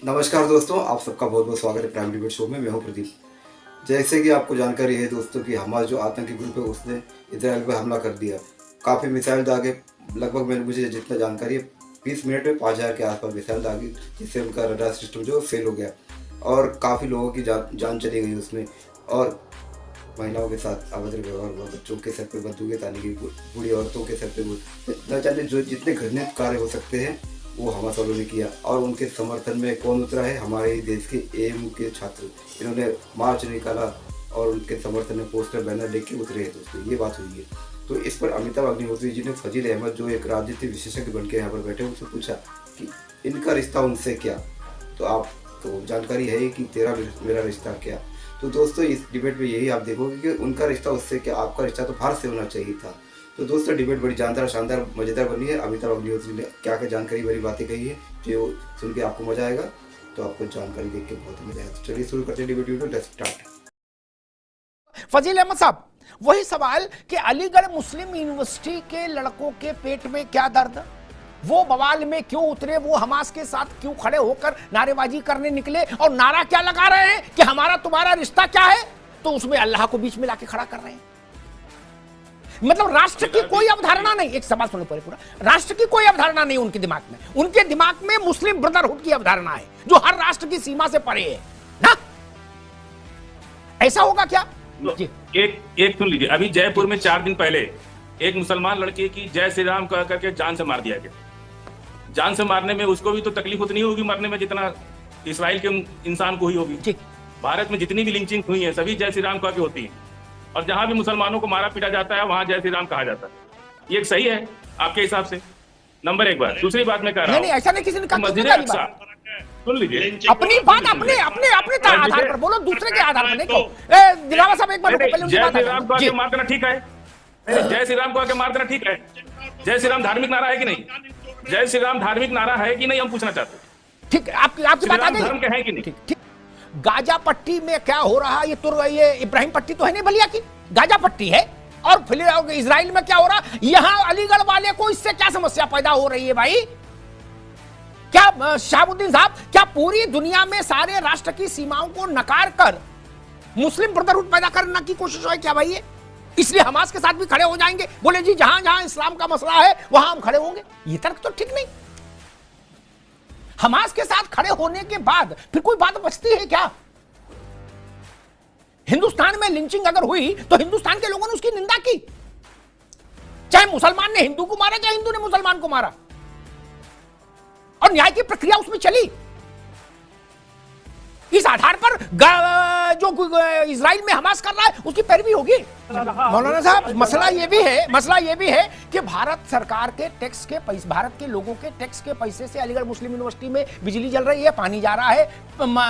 नमस्कार दोस्तों, आप सबका बहुत बहुत स्वागत है प्राइम डिबेट शो में। मैं हूं प्रदीप। जैसे कि आपको जानकारी है दोस्तों कि हमारा जो आतंकी ग्रुप है उसने इजराइल पर हमला कर दिया। काफ़ी मिसाइल दागे, लगभग मुझे जितना जानकारी है 20 मिनट में 5000 के आसपास मिसाइल दागी, जिससे उनका रडार सिस्टम जो फेल हो गया और काफ़ी लोगों की जान चली गई उसमें। और महिलाओं के साथ अभद्र व्यवहार हुआ, बच्चों के सर पे बंदूकें तानी गई, बूढ़ी औरतों के सर पे न जाने जो जितने घृणित कार्य हो सकते हैं वो हमास वालों ने किया। और उनके समर्थन में कौन उतरा है? हमारे ही देश के एएमयू के छात्र। इन्होंने मार्च निकाला और उनके समर्थन में पोस्टर बैनर लेके उतरे हैं दोस्तों, ये बात हुई है। तो इस पर अमिताभ अग्निहोत्री जी ने फजील अहमद, जो एक राजनीतिक विशेषज्ञ बन के यहाँ पर बैठे, उनसे पूछा कि इनका रिश्ता उनसे क्या। तो आपको जानकारी है कि तेरा मेरा रिश्ता क्या। तो दोस्तों इस डिबेट में यही आप देखोगे कि उनका रिश्ता उससे क्या, आपका रिश्ता तो भारत से होना चाहिए था। तो दोस्तों डिबेट बड़ी जानदार, शानदार, मज़ेदार बनी है। अमिताभ अग्निहोत्री ने क्या क्या जानकारी भरी बातें कही है, जो सुन के आपको मजा आएगा। तो आपको जानकारी देख के बहुत मजा आएगा। तो चलिए शुरू करते हैं debate video. Let's start. Fazil Ahmed sahab, वही सवाल कि अलीगढ़ मुस्लिम यूनिवर्सिटी के लड़कों के पेट में क्या दर्द, वो बवाल में क्यों उतरे, वो हमास के साथ क्यों खड़े होकर नारेबाजी करने निकले और नारा क्या लगा रहे हैं कि हमारा तुम्हारा रिश्ता क्या है, तो उसमें अल्लाह को बीच में लाके खड़ा कर रहे हैं। मतलब राष्ट्र की कोई अवधारणा नहीं। एक सवाल सुनो पूरा, राष्ट्र की कोई अवधारणा नहीं उनके दिमाग में। उनके दिमाग में मुस्लिम ब्रदरहुड की अवधारणा है, जो हर राष्ट्र की सीमा से परे है ना। ऐसा होगा क्या? तो एक सुन लीजिए, अभी जयपुर में 4 दिन पहले एक मुसलमान लड़के की जय श्री राम कह करके जान से मार दिया गया। जान से मारने में उसको भी तो तकलीफ उतनी होगी मरने में जितना इसराइल के इंसान को हुई होगी। भारत में जितनी भी लिंचिंग हुई है सभी जय श्री राम कह के होती है, और जहां भी मुसलमानों को मारा पीटा जाता है वहां जय श्री राम कहा जाता है। ये सही है आपके हिसाब से? नंबर एक बात। दूसरी बात मैं कह रहा हूं, नहीं ऐसा नहीं किसी ने कहा। मस्जिद अक्सा, सुन लीजिए अपनी बात अपने अपने अपने आधार पर बोलो, दूसरे के आधार पर नहीं कहो। दिलावा साहब एक बार पहले उनकी बात जय श्री राम को आके मार देना ठीक है? जय श्री राम को आके मार देना ठीक है? जय श्री राम धार्मिक नारा है कि नहीं? जय श्री राम धार्मिक नारा है कि नहीं, हम पूछना चाहते हैं। ठीक है, आपकी बात आ गई। धर्म के है कि नहीं? ठीक। गाजा पट्टी में क्या हो रहा है? ये इब्राहिम पट्टी तो है नहीं बलिया की, गाजा पट्टी है। और फिर इजराइल में क्या हो रहा, यहां अलीगढ़ वाले को इससे क्या समस्या पैदा हो रही है भाई? क्या शाहबुद्दीन साहब, क्या पूरी दुनिया में सारे राष्ट्र की सीमाओं को नकार कर मुस्लिम ब्रदरहुड पैदा करने की कोशिश है क्या भाई? इसलिए हमास के साथ भी खड़े हो जाएंगे, बोले जी जहां जहां इस्लाम का मसला है वहां हम खड़े होंगे। ये तर्क तो ठीक नहीं। हमास के साथ खड़े होने के बाद फिर कोई बात बचती है क्या? हिंदुस्तान में लिंचिंग अगर हुई तो हिंदुस्तान के लोगों ने उसकी निंदा की, चाहे मुसलमान ने हिंदू को मारा चाहे हिंदू ने मुसलमान को मारा, और न्याय की प्रक्रिया उसमें चली। इस आधार पर जो इजराइल में हमास कर रहा है उसकी पैरवी होगी। मौलाना साहब, मसला ये भी है कि भारत सरकार के टैक्स के पैसे, भारत के लोगों के टैक्स के पैसे से अलीगढ़ मुस्लिम यूनिवर्सिटी में बिजली जल रही है, पानी जा रहा है,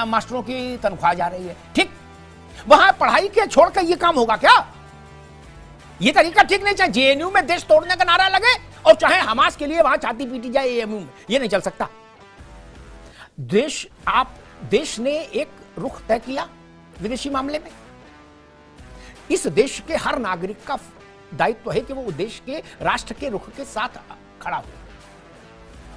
मास्टरों की तनख्वाह जा रही है। ठीक, वहां पढ़ाई के छोड़कर ये काम होगा क्या? ये तरीका ठीक नहीं। चाहे जेएनयू में देश तोड़ने का नारा लगे और चाहे हमास के लिए वहां छाती पीटी जाए एएमयू में, ये नहीं चल सकता। देश ने एक रुख तय किया विदेशी मामले में। इस देश के हर नागरिक का दायित्व है कि वो देश के राष्ट्र के रुख के साथ खड़ा हो।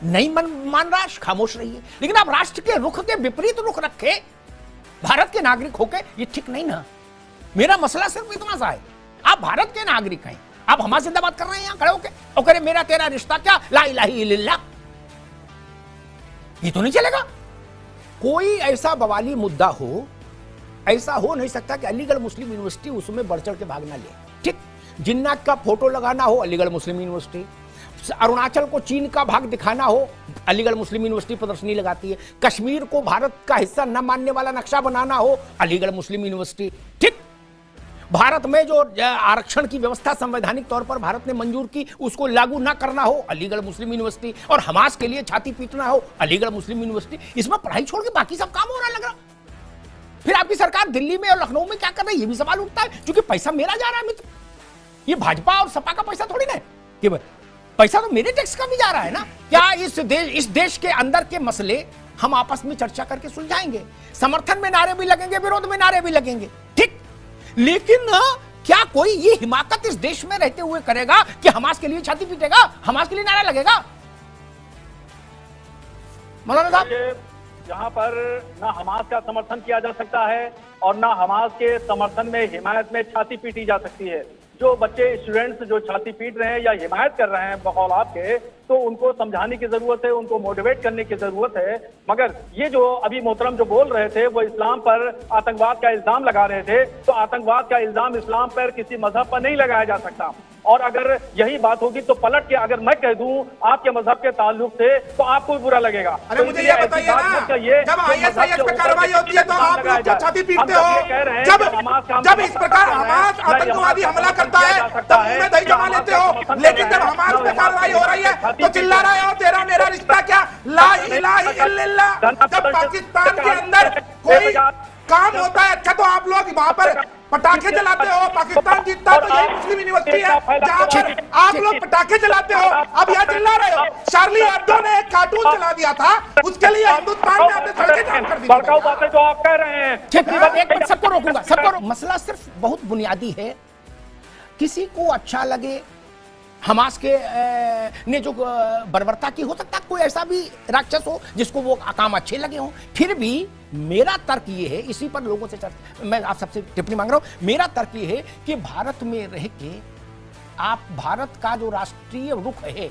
नहीं मान रहा, खामोश रहिए। लेकिन आप राष्ट्र के रुख के विपरीत रुख रखे भारत के नागरिक होके, ये ठीक नहीं ना। मेरा मसला सिर्फ इतना सा है, आप भारत के नागरिक हैं, आप हमारे जिंदाबाद कर रहे हैं यहां खड़े होके और कह रहे मेरा तेरा रिश्ता क्या, ला इलाहा इल्लल्लाह। ये तो नहीं चलेगा। कोई ऐसा बवाली मुद्दा हो, ऐसा हो नहीं सकता कि अलीगढ़ मुस्लिम यूनिवर्सिटी उसमें बढ़ चढ़ के भाग ना ले। ठीक, जिन्ना का फोटो लगाना हो अलीगढ़ मुस्लिम यूनिवर्सिटी, अरुणाचल को चीन का भाग दिखाना हो अलीगढ़ मुस्लिम यूनिवर्सिटी प्रदर्शनी लगाती है, कश्मीर को भारत का हिस्सा न मानने वाला नक्शा बनाना हो अलीगढ़ मुस्लिम यूनिवर्सिटी। ठीक, भारत में जो आरक्षण की व्यवस्था संवैधानिक तौर पर भारत ने मंजूर की उसको लागू ना करना हो अलीगढ़ मुस्लिम यूनिवर्सिटी, और हमास के लिए छाती पीटना हो अलीगढ़ मुस्लिम यूनिवर्सिटी। इसमें पढ़ाई छोड़ के बाकी सब काम हो रहा है लग रहा। फिर आपकी सरकार दिल्ली में और लखनऊ में क्या कर रही है, ये भी सवाल उठता है, क्योंकि पैसा मेरा जा रहा है मित्र। ये भाजपा और सपा का पैसा थोड़ी ना है कि पैसा तो मेरे टैक्स का भी जा रहा है ना। क्या इस देश के अंदर के मसले हम आपस में चर्चा करके सुलझाएंगे? समर्थन में नारे भी लगेंगे, विरोध में नारे भी लगेंगे। ठीक, लेकिन क्या कोई ये हिमाकत इस देश में रहते हुए करेगा कि हमास के लिए छाती पीटेगा, हमास के लिए नारा लगेगा? मौलाना साहब, जहां पर ना हमास का समर्थन किया जा सकता है और ना हमास के समर्थन में हिमायत में छाती पीटी जा सकती है। जो बच्चे स्टूडेंट्स जो छाती पीट रहे हैं या हिमायत कर रहे हैं बकौल आपके, तो उनको समझाने की जरूरत है, उनको मोटिवेट करने की जरूरत है। मगर ये जो अभी मोहतरम जो बोल रहे थे वो इस्लाम पर आतंकवाद का इल्जाम लगा रहे थे, तो आतंकवाद का इल्जाम इस्लाम पर किसी मजहब पर नहीं लगाया जा सकता। और अगर यही बात होगी तो पलट के अगर मैं कह दूं आपके मजहब के ताल्लुक से तो आपको भी बुरा लगेगा। अरे मुझे ये बताइए ना, जब आईएसआईएस पे कार्रवाई होती है तो आप लोग क्या छाती पीटते हो? जब इस प्रकार हमास आतंकवादी हमला करता है तब उन्हें दही जमा लेते हो, लेकिन जब हमास पे कार्रवाई हो रही है तो चिल्ला रहे हो तेरा मेरा रिश्ता क्या, ला इलाहा इल्लल्लाह। जब पाकिस्तान के अंदर कोई काम होता है अच्छा तो आप लोग वहां पर पटाखे जलाते हो। पाकिस्तान जीतता है तो यही मुस्लिम यूनिवर्सिटी है जहां पर आप लोग पटाखे जलाते हो। अब यहाँ चिल्ला रहे हो। शार्ली एब्दो ने एक कार्टून चला दिया था, उसके लिए हिंदुस्तान में आपने सड़कें जाम कर दी। भड़काऊ बातें जो आप कह रहे हैं। ठीक है, एक मिनट, सबको रोकूंगा, सबको। मसला सिर्फ बहुत बुनियादी है। किसी को अच्छा लगे हमास के ने जो बर्बरता की, हो सकता है कोई ऐसा भी राक्षस हो जिसको वो काम अच्छे लगे हों। फिर भी मेरा तर्क ये है, इसी पर लोगों से मैं आप सबसे टिप्पणी मांग रहा हूं, मेरा तर्क ये है कि भारत में रह के आप भारत का जो राष्ट्रीय रुख है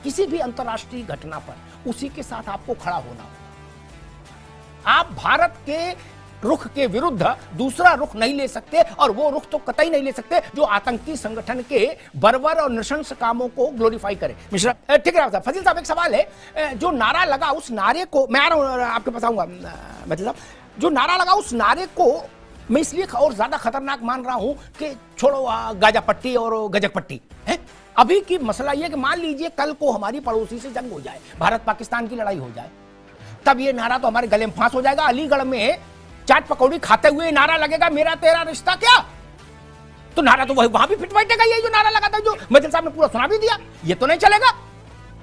किसी भी अंतर्राष्ट्रीय घटना पर, उसी के साथ आपको खड़ा होना होगा। आप भारत के रुख के विरुद्ध दूसरा रुख नहीं ले सकते, और वो रुख तो कतई नहीं ले सकते जो आतंकी संगठन के बर्बर और नृशंस कामों को ग्लोरीफाई करे। मिश्रा, ठीक है साहब। फजील साहब, एक सवाल है, जो नारा लगा उस नारे को मैं आ रहा हूं आपके पास आऊंगा। मतलब जो नारा लगा उस नारे को मैं इसलिए और ज्यादा खतरनाक मान रहा हूं कि छोड़ो गाजा पट्टी और गजक पट्टी है। अभी की मसला यह कि मान लीजिए कल को हमारी पड़ोसी से जंग हो जाए, भारत पाकिस्तान की लड़ाई हो जाए, तब ये नारा तो हमारे गले में फांस हो जाएगा। अलीगढ़ में चाट पकौड़ी खाते हुए नारा लगेगा मेरा तेरा रिश्ता क्या, तो नारा तो वही वहां भी फिट बैठेगा। ये जो नारा लगा था, जो मजिल साहब ने पूरा सुना भी दिया, ये तो नहीं चलेगा।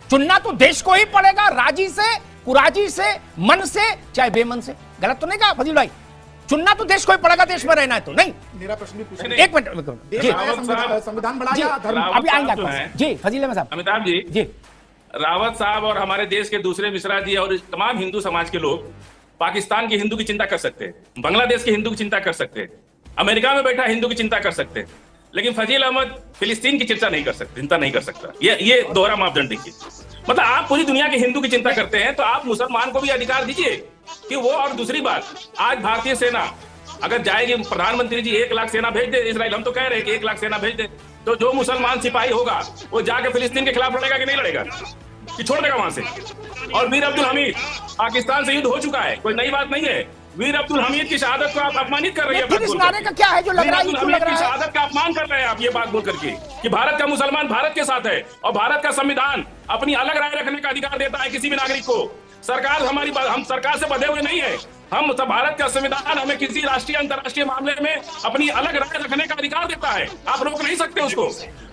चुनना तो देश को ही पड़ेगा, राजी से, कुराजी से, मन से, चाहे बेमन से। गलत तो नहीं कहा फजील भाई? चुनना तो देश को ही पड़ेगा, देश में रहना है तो नहीं। मेरा प्रश्न भी पूछा। एक मिनट, संविधान बढ़ाया, अभी आएंगे आपको। जी फजील अहमद साहब। अमिताभ जी, जी रावत साहब और हमारे देश के दूसरे मिश्रा जी और तमाम हिंदू समाज के लोग पाकिस्तान के हिंदू की चिंता कर सकते हैं, बांग्लादेश के हिंदू की चिंता कर सकते हैं, अमेरिका में बैठा हिंदू की चिंता कर सकते हैं, लेकिन फजील अहमद फिलिस्तीन की चिंता नहीं कर सकते, चिंता नहीं कर सकता। ये दोहरा मापदंड देखिए। मतलब आप पूरी दुनिया के हिंदू की चिंता करते हैं तो आप मुसलमान को भी अधिकार दीजिए कि वो। और दूसरी बात, आज भारतीय सेना अगर जाएगी, प्रधानमंत्री जी 1 लाख सेना भेज दे इसराइल, हम तो कह रहे हैं कि 1 लाख सेना भेज दे, तो जो मुसलमान सिपाही होगा वो जाके फिलिस्तीन के खिलाफ लड़ेगा कि नहीं लड़ेगा, कि छोड़ देगा वहां से। और वीर अब्दुल हमीद, पाकिस्तान से युद्ध हो चुका है, कोई नई बात नहीं है। वीर अब्दुल हमीद की शहादत को आप अपमानित कर रहे हैं। इस नारे का क्या है जो लग रहा है? वीर अब्दुल हमीद की शहादत का अपमान कर रहे हैं आप ये बात बोल करके कि भारत का मुसलमान भारत के साथ है, और भारत का संविधान अपनी अलग राय रखने का अधिकार देता है किसी भी नागरिक को। सरकार हम सरकार से बंधे हुए नहीं है। हम भारत का संविधान हमें किसी राष्ट्रीय अंतर्राष्ट्रीय मामले में अपनी अलग राय रखने का अधिकार देता है। आप रोक नहीं सकते उसको,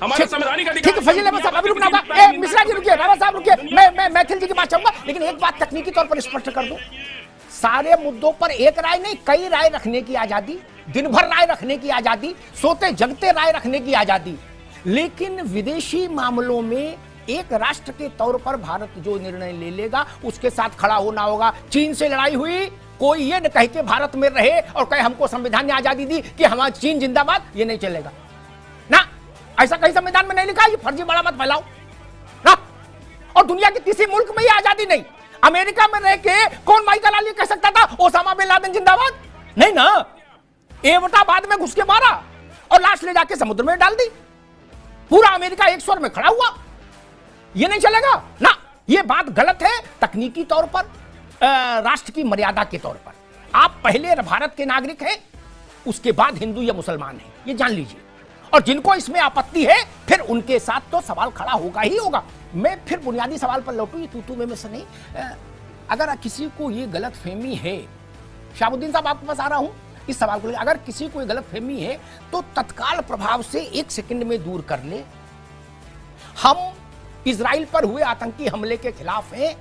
हमारे संवैधानिक अधिकार। ठीक है फजील अहमद साहब, अभी रुकना होगा। मिश्रा जी रुकिए, रावत साहब रुकिए, मैं मैथिल जी की बात चाहूंगा, लेकिन एक बात तकनीकी तौर पर स्पष्ट कर दूं। सारे मुद्दों पर एक राय नहीं, कई राय रखने की आजादी, दिन भर राय रखने की आजादी, सोते जगते राय रखने की आजादी, लेकिन विदेशी मामलों में एक राष्ट्र के तौर पर भारत जो निर्णय ले लेगा उसके साथ खड़ा होना होगा। चीन से लड़ाई हुई, कोई ये न कहे कि भारत में रहे और कहे हमको संविधान ने आजादी दी कि हमारा चीन जिंदाबाद, ये नहीं चलेगा ना। ऐसा कहीं संविधान में नहीं लिखा, ये फर्जी बड़ा मत फैलाओ ना। और दुनिया के किसी मुल्क में ये आजादी नहीं। अमेरिका में रह के कौन माइकल अली कह सकता था ओसामा बिन लादेन जिंदाबाद? नहीं ना। एबटाबाद में घुस के मारा और लाश ले जाके समुद्र में डाल दी, पूरा अमेरिका एक स्वर में खड़ा हुआ। ये नहीं चलेगा ना। ये बात गलत है तकनीकी तौर पर, राष्ट्र की मर्यादा के तौर पर। आप पहले भारत के नागरिक हैं, उसके बाद हिंदू या मुसलमान हैं, ये जान लीजिए। और जिनको इसमें आपत्ति है फिर उनके साथ तो सवाल खड़ा होगा ही होगा। मैं फिर बुनियादी सवाल पर लौटूं, ये तू में से नहीं। अगर किसी को ये गलत फहमी है, शाहबुद्दीन साहब आपके पास आ रहा हूं इस सवाल को, अगर किसी को गलत फहमी है तो तत्काल प्रभाव से 1 सेकंड में दूर कर ले। हम इजराइल पर हुए आतंकी हमले के खिलाफ हैं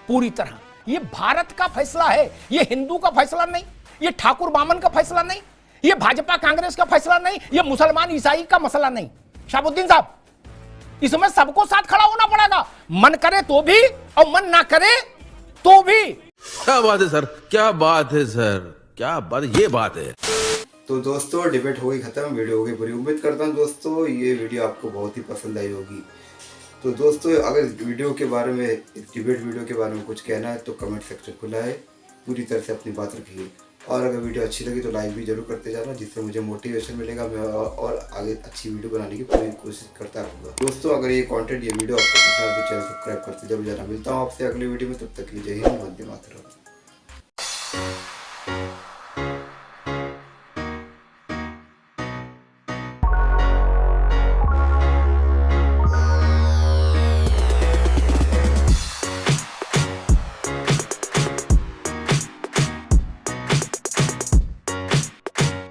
पूरी तरह। ये भारत का फैसला है, ये हिंदू का फैसला नहीं, ये ठाकुर बामन का फैसला नहीं, ये भाजपा कांग्रेस का फैसला नहीं, ये मुसलमान ईसाई का मसला नहीं। शाहबुद्दीन साहब, इसमें सबको साथ खड़ा होना पड़ेगा, मन करे तो भी और मन ना करे तो भी क्या बात है सर, क्या बात है सर, क्या बात, ये बात है। तो दोस्तों डिबेट हो गई खत्म, वीडियो हो गई पूरी। उम्मीद करता हूँ दोस्तों ये वीडियो आपको बहुत ही पसंद आई होगी। तो दोस्तों अगर वीडियो के बारे में, डिबेट वीडियो के बारे में कुछ कहना है तो कमेंट सेक्शन खुला है, पूरी तरह से अपनी बात रखिए। और अगर वीडियो अच्छी लगी तो लाइक भी जरूर करते जाना, जिससे मुझे मोटिवेशन मिलेगा, मैं और आगे अच्छी वीडियो बनाने की पूरी कोशिश करता रहूँगा। दोस्तों अगर ये कंटेंट, ये वीडियो आपको पसंद है तो चैनल सब्सक्राइब करते जरूर जाना। मिलता हूँ आपसे अगली वीडियो में, तब तक के लिए जय हिंद, वंदे मातरम।